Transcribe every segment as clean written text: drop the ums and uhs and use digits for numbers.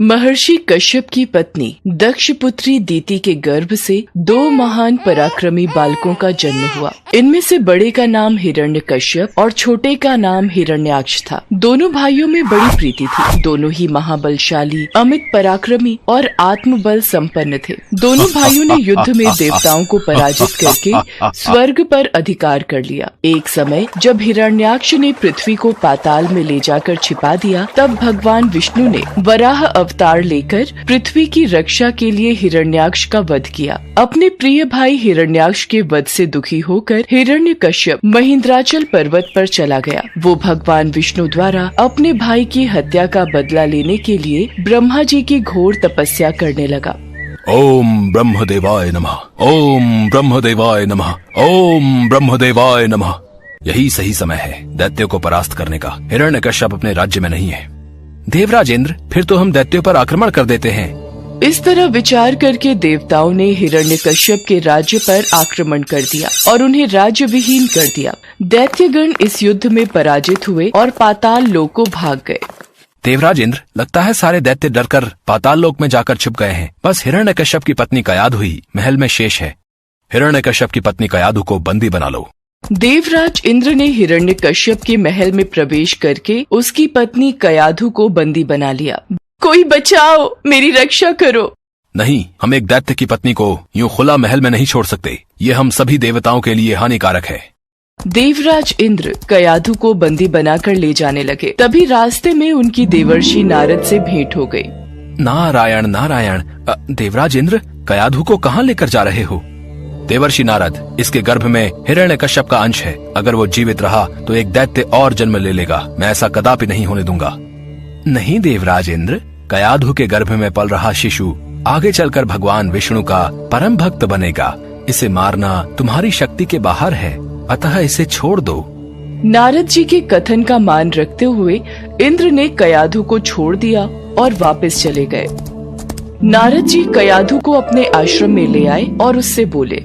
महर्षि कश्यप की पत्नी दक्ष पुत्री दीति के गर्भ से 2 महान पराक्रमी बालकों का जन्म हुआ। इनमें से बड़े का नाम हिरण्यकश्यप और छोटे का नाम हिरण्याक्ष था। दोनों भाइयों में बड़ी प्रीति थी। दोनों ही महाबलशाली, अमित पराक्रमी और आत्मबल संपन्न थे। दोनों भाइयों ने युद्ध में देवताओं को पराजित करके स्वर्ग पर अधिकार कर लिया। एक समय जब हिरण्याक्ष ने पृथ्वी को पाताल में ले जाकर छिपा दिया, तब भगवान विष्णु ने वराह अवतार लेकर पृथ्वी की रक्षा के लिए हिरण्याक्ष का वध किया। अपने प्रिय भाई हिरण्याक्ष के वध से दुखी होकर हिरण्यकश्यप महेंद्राचल पर्वत पर चला गया। वो भगवान विष्णु द्वारा अपने भाई की हत्या का बदला लेने के लिए ब्रह्मा जी की घोर तपस्या करने लगा। ओम ब्रह्मदेवाय नमः, ओम ब्रह्मदेवाय नमः, ओम ब्रह्मदेवाय नमः। यही सही समय है दैत्यों को परास्त करने का। हिरण्यकश्यप अपने राज्य में नहीं है। देवराज इंद्र, फिर तो हम दैत्यों पर आक्रमण कर देते हैं। इस तरह विचार करके देवताओं ने हिरण्यकश्यप के राज्य पर आक्रमण कर दिया और उन्हें राज्य विहीन कर दिया। दैत्यगण इस युद्ध में पराजित हुए और पाताल लोक को भाग गए। देवराज इंद्र, लगता है सारे दैत्य डरकर पाताल लोक में जाकर छुप गए हैं। बस हिरण्यकश्यप की पत्नी कयाधु ही महल में शेष है। हिरण्यकश्यप की पत्नी कयाधु को बंदी बना लो। देवराज इंद्र ने हिरण्यकश्यप के महल में प्रवेश करके उसकी पत्नी कयाधु को बंदी बना लिया। कोई बचाओ, मेरी रक्षा करो। नहीं, हम एक दैत्य की पत्नी को यूं खुला महल में नहीं छोड़ सकते। ये हम सभी देवताओं के लिए हानिकारक है। देवराज इंद्र कयाधु को बंदी बनाकर ले जाने लगे। तभी रास्ते में उनकी देवर्षि नारद से भेंट हो गई। नारायण नारायण। देवराज इंद्र, कयाधु को कहाँ लेकर जा रहे हो? देवर्षि नारद, इसके गर्भ में हिरण्यकश्यप का अंश है। अगर वो जीवित रहा तो एक दैत्य और जन्म ले लेगा। मैं ऐसा कदापि नहीं होने दूंगा। नहीं देवराज इंद्र, कयाधु के गर्भ में पल रहा शिशु आगे चलकर भगवान विष्णु का परम भक्त बनेगा। इसे मारना तुम्हारी शक्ति के बाहर है, अतः इसे छोड़ दो। नारद जी के कथन का मान रखते हुए इंद्र ने कयाधु को छोड़ दिया और वापस चले गए। नारद जी कयाधु को अपने आश्रम में ले आए और उससे बोले,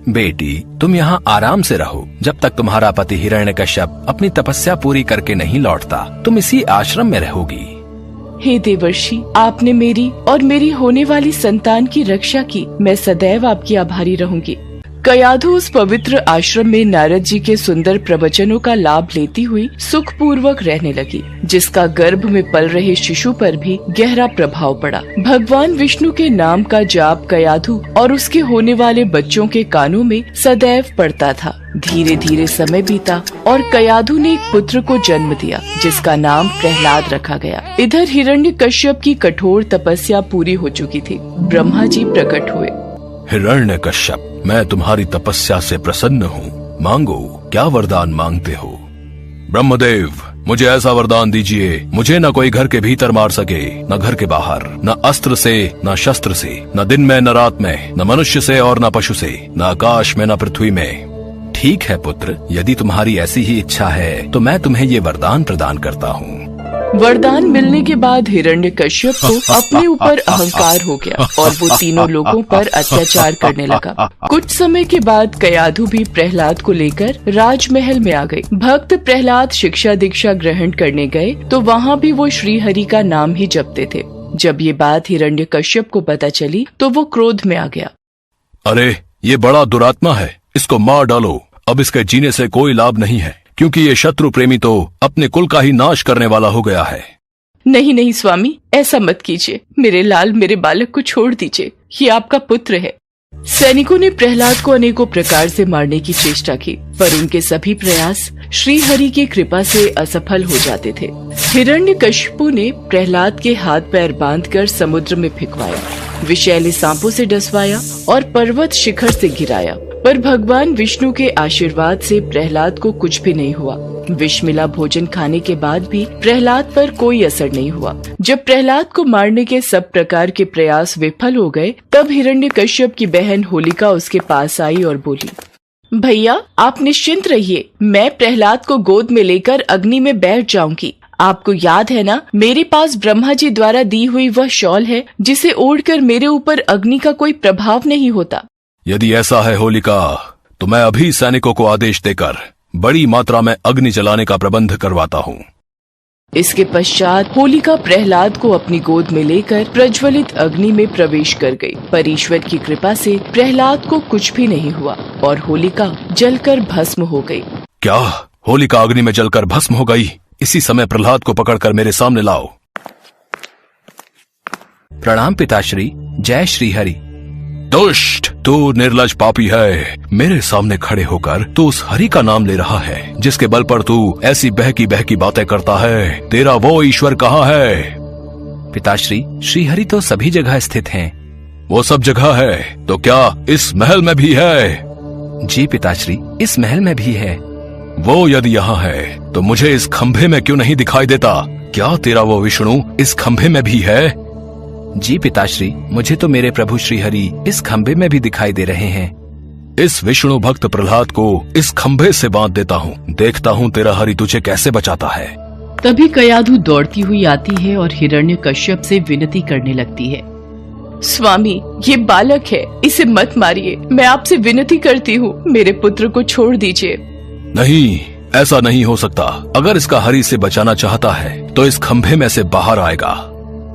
बेटी, तुम यहाँ आराम से रहो जब तक तुम्हारा पति हिरण्यकश्यप अपनी तपस्या पूरी करके नहीं लौटता। तुम इसी आश्रम में रहोगी। हे देवर्षि, आपने मेरी और मेरी होने वाली संतान की रक्षा की। मैं सदैव आपकी आभारी रहूंगी। कयाधु उस पवित्र आश्रम में नारद जी के सुंदर प्रवचनों का लाभ लेती हुई सुख पूर्वक रहने लगी, जिसका गर्भ में पल रहे शिशु पर भी गहरा प्रभाव पड़ा। भगवान विष्णु के नाम का जाप कयाधु और उसके होने वाले बच्चों के कानों में सदैव पड़ता था। धीरे धीरे समय बीता और कयाधु ने एक पुत्र को जन्म दिया, जिसका नाम प्रहलाद रखा गया। इधर हिरण्यकश्यप की कठोर तपस्या पूरी हो चुकी थी। ब्रह्मा जी प्रकट हुए। हिरण्यकश्यप, मैं तुम्हारी तपस्या से प्रसन्न हूँ। मांगो, क्या वरदान मांगते हो? ब्रह्मदेव, मुझे ऐसा वरदान दीजिए, मुझे न कोई घर के भीतर मार सके, न घर के बाहर, न अस्त्र से, न शस्त्र से, न दिन में, न रात में, न मनुष्य से और न पशु से, न आकाश में, न पृथ्वी में। ठीक है पुत्र, यदि तुम्हारी ऐसी ही इच्छा है तो मैं तुम्हें ये वरदान प्रदान करता हूँ। वरदान मिलने के बाद हिरण्यकश्यप को अपने ऊपर अहंकार हो गया और वो तीनों लोगों पर अत्याचार करने लगा। कुछ समय के बाद कयाधु भी प्रहलाद को लेकर राजमहल में आ गई। भक्त प्रहलाद शिक्षा दीक्षा ग्रहण करने गए तो वहाँ भी वो श्री हरि का नाम ही जपते थे। जब ये बात हिरण्यकश्यप को पता चली तो वो क्रोध में आ गया। अरे, ये बड़ा दुरात्मा है, इसको मार डालो। अब इसके जीने से कोई लाभ नहीं है, क्योंकि ये शत्रु प्रेमी तो अपने कुल का ही नाश करने वाला हो गया है। नहीं नहीं स्वामी, ऐसा मत कीजिए। मेरे लाल, मेरे बालक को छोड़ दीजिए। ये आपका पुत्र है। सैनिकों ने प्रहलाद को अनेकों प्रकार से मारने की चेष्टा की, पर उनके सभी प्रयास श्री हरि की कृपा से असफल हो जाते थे। हिरण्यकश्यपु ने प्रहलाद के हाथ पैर बांधकर समुद्र में फेंकवाया, विषैले सांपों से डसवाया और पर्वत शिखर से गिराया, पर भगवान विष्णु के आशीर्वाद से प्रहलाद को कुछ भी नहीं हुआ। विष मिला भोजन खाने के बाद भी प्रहलाद पर कोई असर नहीं हुआ। जब प्रहलाद को मारने के सब प्रकार के प्रयास विफल हो गए, तब हिरण्यकश्यप की बहन होलिका उसके पास आई और बोली, भैया, आप निश्चिंत रहिए, मैं प्रहलाद को गोद में लेकर अग्नि में बैठ जाऊंगी। आपको याद है ना, मेरे पास ब्रह्मा जी द्वारा दी हुई वह शॉल है, जिसे ओढ़कर मेरे ऊपर अग्नि का कोई प्रभाव नहीं होता। यदि ऐसा है होलिका, तो मैं अभी सैनिकों को आदेश देकर बड़ी मात्रा में अग्नि जलाने का प्रबंध करवाता हूँ। इसके पश्चात होलिका प्रहलाद को अपनी गोद में लेकर प्रज्वलित अग्नि में प्रवेश कर गई, पर ईश्वर की कृपा से प्रहलाद को कुछ भी नहीं हुआ और होलिका जलकर भस्म हो गई। क्या होलिका अग्नि में जलकर भस्म हो गई? इसी समय प्रहलाद को पकड़कर मेरे सामने लाओ। प्रणाम पिताश्री, जय श्री हरि। दुष्ट, तू निर्लज पापी है। मेरे सामने खड़े होकर तू उस हरि का नाम ले रहा है जिसके बल पर तू ऐसी बहकी बहकी बातें करता है। तेरा वो ईश्वर कहाँ है? पिताश्री, श्री हरि तो सभी जगह स्थित हैं। वो सब जगह है तो क्या इस महल में भी है? जी पिताश्री, इस महल में भी है। वो यदि यहाँ है तो मुझे इस खंभे में क्यों नहीं दिखाई देता? क्या तेरा वो विष्णु इस खंभे में भी है? जी पिताश्री, मुझे तो मेरे प्रभु श्री हरि इस खंभे में भी दिखाई दे रहे हैं। इस विष्णु भक्त प्रहलाद को इस खंभे से बांध देता हूँ। देखता हूँ तेरा हरि तुझे कैसे बचाता है। तभी कयाधु दौड़ती हुई आती है और हिरण्यकश्यप से विनती करने लगती है। स्वामी, ये बालक है, इसे मत मारिए। मैं आपसे विनती करती हूँ, मेरे पुत्र को छोड़ दीजिए। नहीं, ऐसा नहीं हो सकता। अगर इसका हरि से बचाना चाहता है तो इस खंभे में से बाहर आएगा।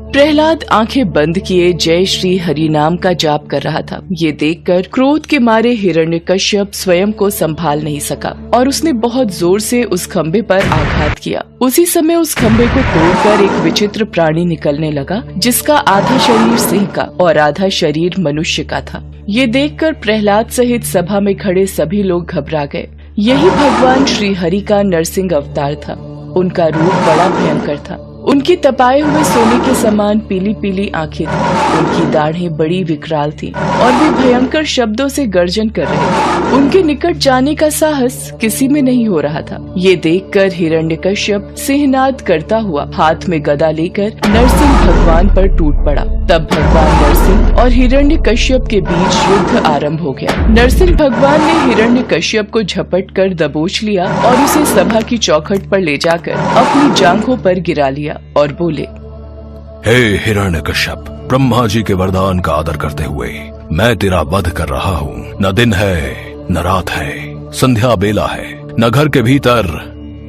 प्रहलाद आंखें बंद किए जय श्री हरि नाम का जाप कर रहा था। ये देखकर क्रोध के मारे हिरण्यकश्यप स्वयं को संभाल नहीं सका और उसने बहुत जोर से उस खंभे पर आघात किया। उसी समय उस खंभे को तोड़कर एक विचित्र प्राणी निकलने लगा जिसका आधा शरीर सिंह का और आधा शरीर मनुष्य का था। ये देखकर प्रहलाद सहित सभा में खड़े सभी लोग घबरा गए। यही भगवान श्री हरि का नरसिंह अवतार था। उनका रूप बड़ा भयंकर था। उनकी तपाए हुए सोने के समान पीली पीली आंखें थीं। उनकी दाढ़ें बड़ी विकराल थीं और वे भयंकर शब्दों से गर्जन कर रहे थे। उनके निकट जाने का साहस किसी में नहीं हो रहा था। ये देखकर हिरण्यकश्यप सिंहनाद करता हुआ हाथ में गदा लेकर नरसिंह भगवान पर टूट पड़ा। तब भगवान नरसिंह और हिरण्यकश्यप के बीच युद्ध आरंभ हो गया। नरसिंह भगवान ने हिरण्यकश्यप को झपट कर दबोच लिया और उसे सभा की चौखट पर ले जाकर अपनी जांघों पर गिरा लिया और बोले, हे हिरण्यकश्यप, ब्रह्मा जी के वरदान का आदर करते हुए मैं तेरा वध कर रहा हूँ। न दिन है न रात है, संध्या बेला है, न घर के भीतर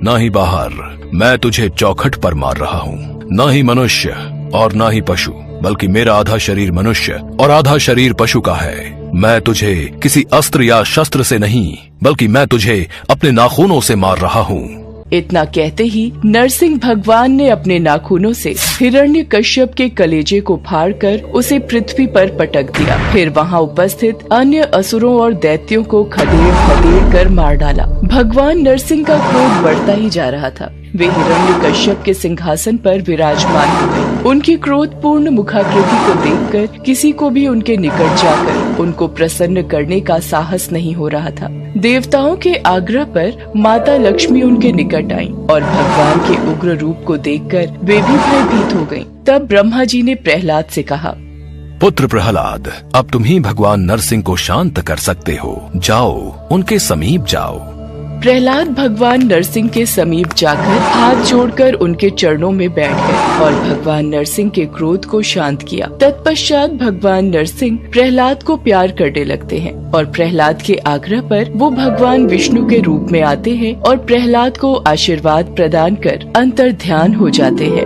न ही बाहर। मैं तुझे चौखट पर मार रहा हूँ। न ही मनुष्य और न ही पशु, बल्कि मेरा आधा शरीर मनुष्य और आधा शरीर पशु का है। मैं तुझे किसी अस्त्र या शस्त्र से नहीं, बल्कि मैं तुझे अपने नाखूनों से मार रहा हूँ। इतना कहते ही नरसिंह भगवान ने अपने नाखूनों से हिरण्यकश्यप के कलेजे को फाड़कर उसे पृथ्वी पर पटक दिया। फिर वहां उपस्थित अन्य असुरों और दैत्यों को खदेड़ खदेड़ कर मार डाला। भगवान नरसिंह का क्रोध बढ़ता ही जा रहा था। वे हिरण्यकश्यप के सिंहासन पर विराजमान हो गए। उनकी क्रोधपूर्ण मुखाकृति को देखकर किसी को भी उनके निकट जाकर उनको प्रसन्न करने का साहस नहीं हो रहा था। देवताओं के आग्रह पर माता लक्ष्मी उनके निकट आईं और भगवान के उग्र रूप को देखकर वे भी भयभीत हो गईं। तब ब्रह्मा जी ने प्रहलाद से कहा, पुत्र प्रहलाद, अब तुम ही भगवान नरसिंह को शांत कर सकते हो। जाओ, उनके समीप जाओ। प्रहलाद भगवान नरसिंह के समीप जाकर हाथ जोड़कर उनके चरणों में बैठ गए और भगवान नरसिंह के क्रोध को शांत किया। तत्पश्चात भगवान नरसिंह प्रहलाद को प्यार करने लगते हैं और प्रहलाद के आग्रह पर वो भगवान विष्णु के रूप में आते हैं और प्रहलाद को आशीर्वाद प्रदान कर अंतर्ध्यान हो जाते हैं।